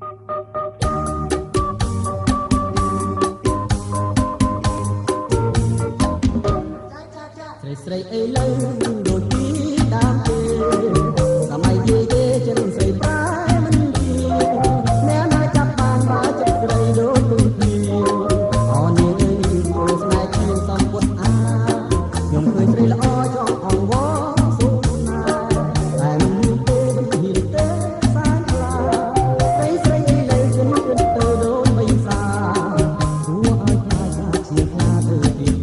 ស្រីអីលើដូចពីដើមទេសម័យយាយចិនស្រីប្រែមិនជាអ្នកណាចាប់បានបើចិត្តស្រីដូចពីអរនាងអើយចូលស្នេហ៍ជាសំពុតអាខ្ញុំឃើញស្រីល្អចង់អង្វរសូមណាតែមិនទេហ៊ីទេសាញ់ខ្លាស្រីអីលើចិនគិតទៅដូចបីសាគួរឲ្យខ្លាចជាខ្លាទៅទៀត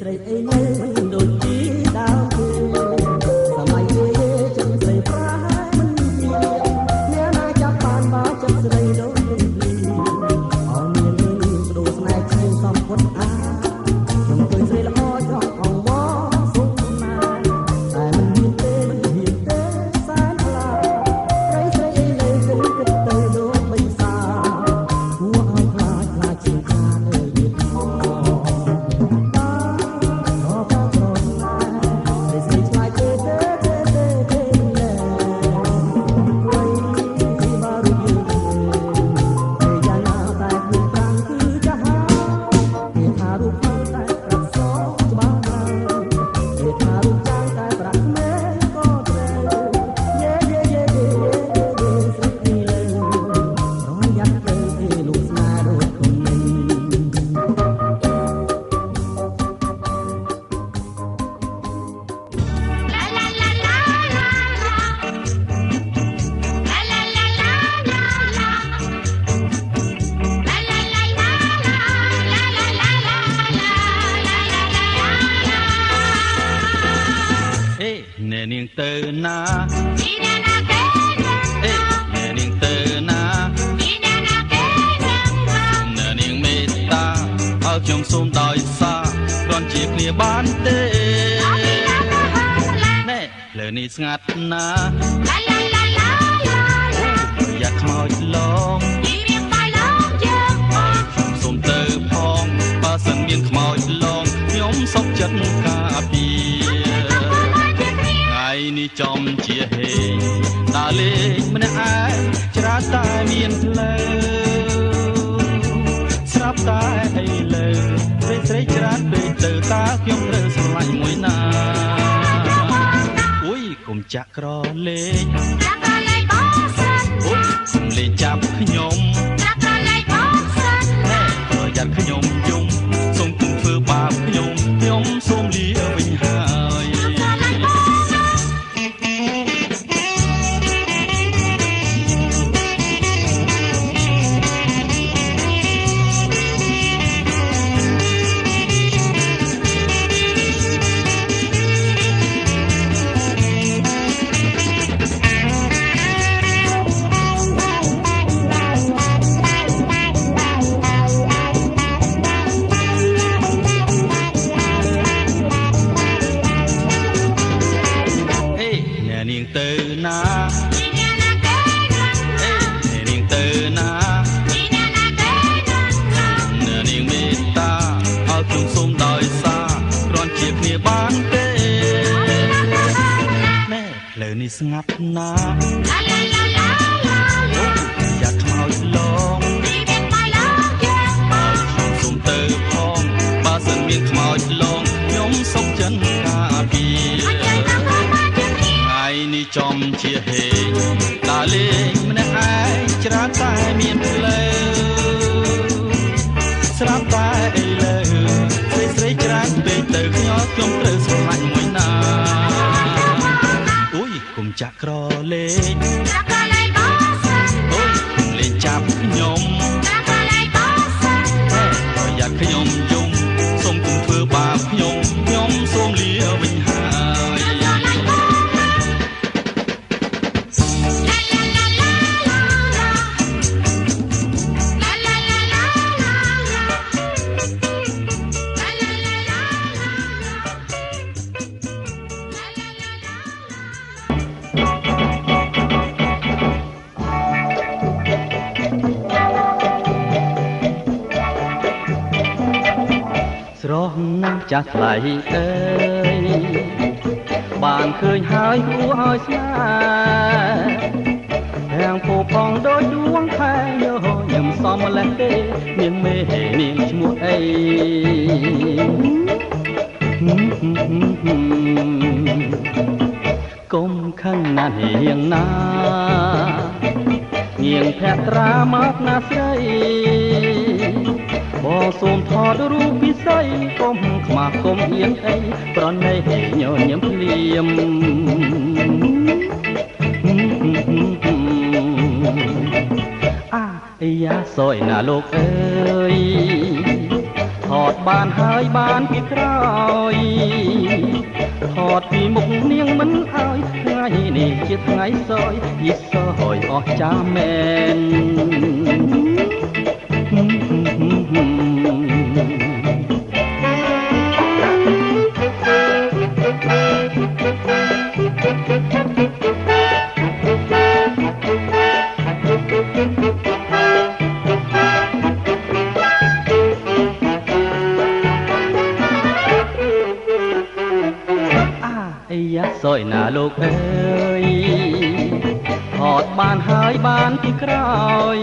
ស្រីអីនៅដូចជាដើមទេសម័យយាយចិនស្រីប្រែមិនជាអ្នកណាចាប់បានបើចិត្តស្រីដូចពីអរមានលឺបដូរស្នេហ៍ជាសំពុតអាខ្ញុំឃើញស្រីល្អចង់អង្វរសុខណាតែមិនមានទេសែនខ្លាស្រីអីលើចិនគិតទៅដូចបីសាគួរឲ្យខ្លាចជាខ្លាលើយឺតនាងទៅណាពីណាណាគេអេនាងទៅណាពីណាណាគេនាងមេត្តាឲ្យខ្ញុំសូមដោយសារគ្រាន់ជាគ្នាបានទេណែលើនេះស្ងាត់ណាឡាឡាឡាឡាប្រយ័ត្នខ្មោចឡងពីរៀងបាយឡងយើងខ្ញុំសូមទៅផងបើសិនមានខ្មោចឡងខ្ញុំសុខចិត្តការពារនេះចំជាហេដើរលេងម្នាក់ឯងច្រាតែមានផ្លូវស្រាប់តែអីលើស្រីច្រាតពេកទៅតើខ្ញុំត្រូវស្រឡាញ់មួយណាអុយកុំចាក់ក្រលេងបងសិនអុយសុំលេងចាប់ខ្ញុំចាក់ក្រលេងបងសិនប្រយ័ត្នខ្ញុំយំសូមគុំធ្វើបាបខ្ញុំសូមលាវិញហើយ ណាស់ចាស់ថ្លៃអើយបានឃើញហើយគួរឲ្យស្នេហ៍ទាំងពូផងដូចដួងខែយោញឹមសំម្លេះទេនាងមេនាងឈ្មោះអីកុំខឹងណាស់នាងណានាងភក្ត្រាមកណាស្រីបងសូមថតរូបពិសីកុំខ្មាស់កុំអៀនអីប្រណីញញឹមភ្លាមអាយ៉ាសយណាលោកអើយថតបានហើយបានពីក្រោយថតពីមុខនាងមិនឲ្យថ្ងៃនេះជាថ្ងៃសយយីសយអស់ចាមែនសយណាលោកអើយថតបានហើយបានពីក្រោយ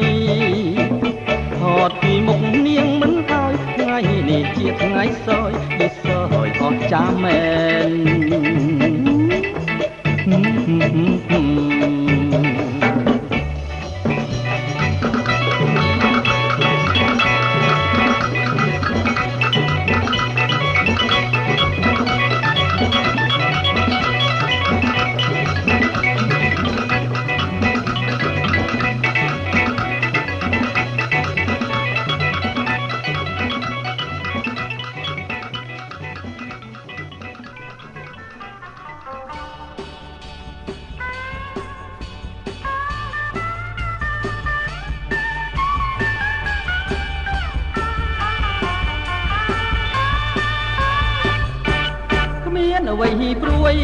ថតពីមុខនាងមិនឲ្យថ្ងៃនេះជាថ្ងៃសយយីសយអស់ចាមែនអ្វីហ៊ីព្រួយ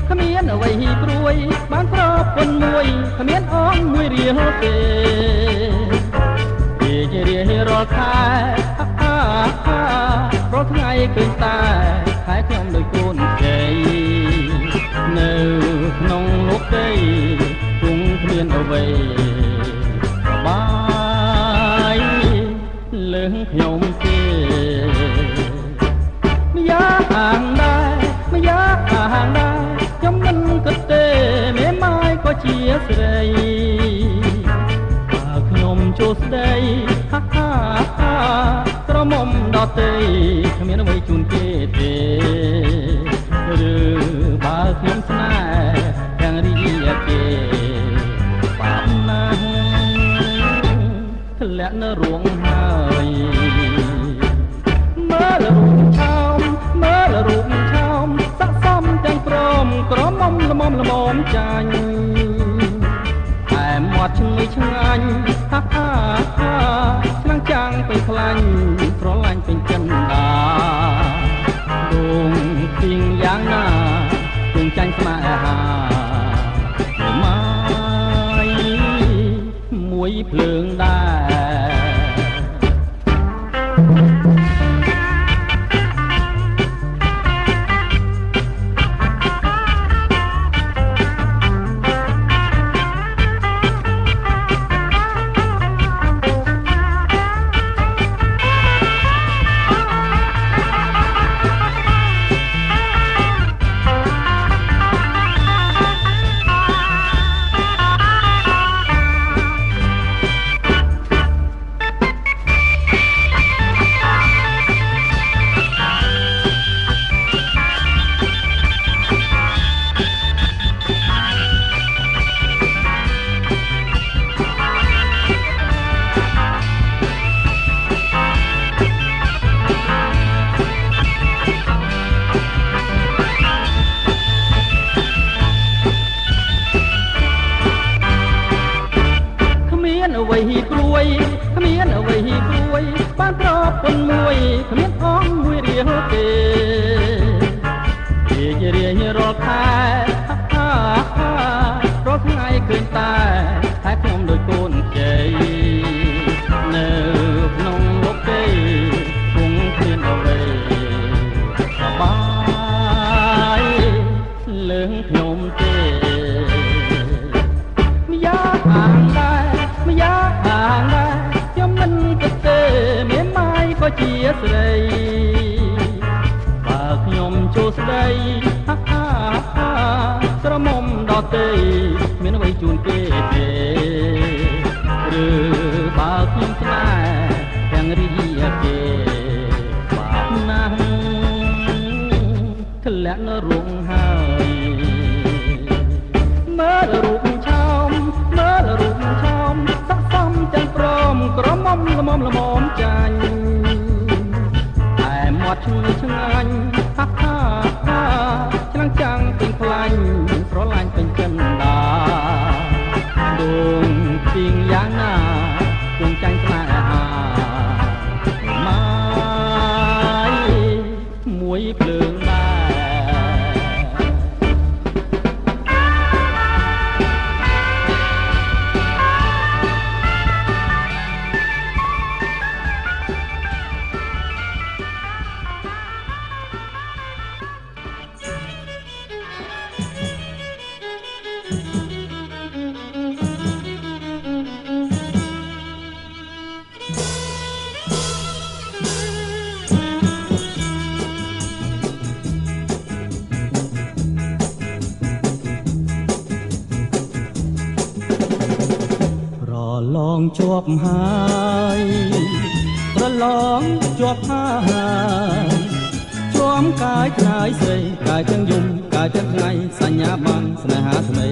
គ្មានអ្វីហ៊ីព្រួយបានប្រពន្ធមួយគ្មានអងមួយរៀលទេរៀរាល់ខែរាល់ថ្ងៃឃើញតែខែខ្ញុំដូចកូនជ័យនៅក្នុងលោកដីគង់គ្មានអ្វីបាយលើងខ្ញុំទេម្យ៉ាងអាងដែរម្យ៉ាងអាងដែរខ្ញុំមិនគិតទេមេម៉ាយក៏ជាស្រីបើខ្ញុំចូលស្ដីក្រមុំដតីគ្មានអ្វីជូនគេទេឬបើខ្ញុំស្នេហ៍ទាំងរីកគេបាបណាស់ធ្លាក់នៅរួងហើយមើលរូបឆោមមើលរូបឆោមស័ក្តិសមទាំងព្រមក្រមុំល្មមចាញ់តែមាត់ឈ្ងុយឆ្ងាញ់ឆ្នាំងចាំងពេញខ្លាញ់ស្រឡាញ់ពេញចិនដាដងទៀងយ៉ាងណាទៀងចាញ់ស្នេហាម៉ាយមួយភ្លើងដែរអ្វីហ៊ីព្រួយគ្មានអ្វីហ៊ីព្រួយបានប្រពន្ធមួយគ្មានអងមួយរៀលទេរាល់ខែរាល់ថ្ងៃឃើញតែខ្ញុំដូចកូនជ័យនៅក្នុងលោកទេគង់គ្មានអ្វី ជាស្រីបើខ្ញុំចូលស្ដីហាហាហាស្រមុំដតីមានអ្វីជូនគេទេឬបើខ្ញុំស្នេហ៍ទាំងរីគេបាបណាស់ធ្លាក់នៅរងហើយមើលរូបឆោមមើលរូបឆោមស័កសមទាំងព្រមក្រមុំល្មមល្មមចាញ់តែមាត់ឈ្ងុយឆ្ងាញ់ហាហាហាឆ្លាំងចាំងពេញខ្លាញ់ស្រឡាញ់ពេញចិនដាដួងទៀងយ៉ាងណាគង់ចាញ់ស្នេហាម៉ាយមួយភ្លើងដែរឡងជាប់ហើយប្រឡងជាប់ហើយជួមកាយខ្លាយស្រីកាយទាំងយំកាយទាំងថ្ងៃសញ្ញាបានស្នេហាថ្មី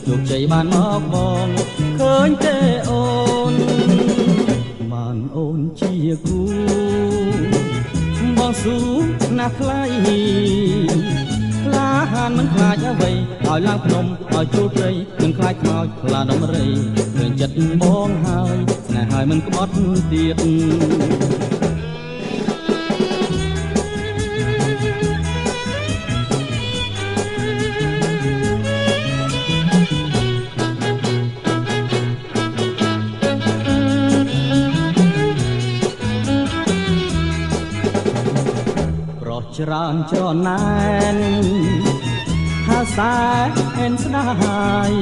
ជោគជ័យបានមកបងឃើញទេអូនបានអូនជាគូបងស៊ូណាស់ថ្លៃក្លាហានមិនខ្លាចអ្វីឲ្យឡើងភ្នំឲ្យជួលព្រៃមិនខ្លាចខ្មោចខ្លាដំរីឃើញចិត្តបងហើយស្នេហ៍ហើយមិនក្បត់ទៀតប្រុសច្រើនច្រណែនហាសែហេនស្ដាយ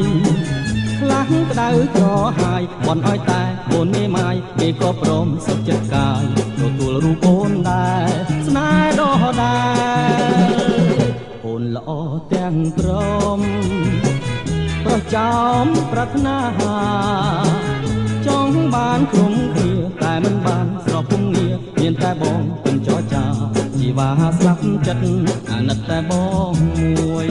ខ្លាំងក្តៅក្រហាយបន់ឲ្យតែអូនមេម៉ាយគេក៏ព្រមសុខចិត្តកាយទទួលរូបអូនដែរស្នេហ៍ដោះដែរអូនល្អទាំងព្រមប្រចោមប្រាថ្នាចង់បានក្រុមគ្នាតែមិនបានស្របពុំងារមានតែបងពេញចរចាជីវ៉ាស្លាប់ចិត្តអាណិតតែបងមួយ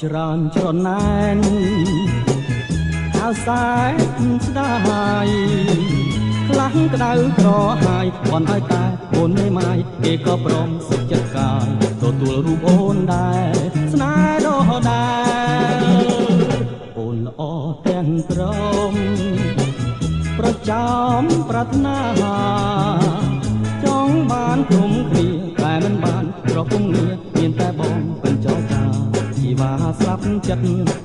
ច្រើនច្រណែនហៅសែស្ដាយខ្លាំងក្តៅក្រហាយបន់ឲ្យតែអូនមេម៉ាយគេក៏ព្រមសុខចិត្តកាយទទួលរូបអូនដែរស្នេហ៍ដោះដែរអូនល្អទាំងព្រមប្រចោមប្រាថ្នាចង់បានក្រុមគ្នាតែមិនបានប្រពងងារមានតែបងពេញចរចាជីវ៉ាស្លាប់ចិត្ត